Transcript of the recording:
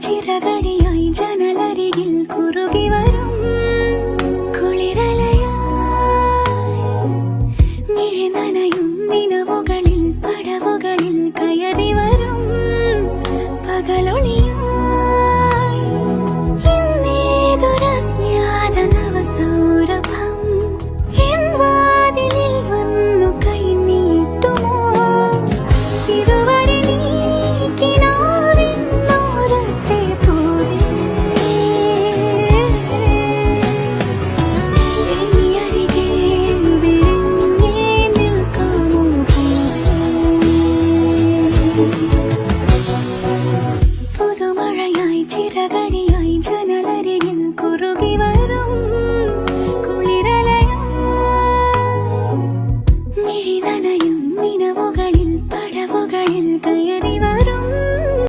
ചിറകടിയായി ജനലരികിൽ കുറുകി വരും കുളിരലയായി മിഴി നനയും നിലവുകളിൽ പടവുകളിൽ കയറി വരും പകലൊളിയായി ഇന്നേതൊരജ്ഞാത നവസൗരഭം എൻ വാതിലിൽ വന്നു കൈ നീട്ടുമോ ഇതുവരെ നീ കിനാവിന്നോരത്തെ പോലെ ഇനി അരികെ വിരിഞ്ഞേ നിൽക്കാമോ പുതുമഴയായി ചിറകടി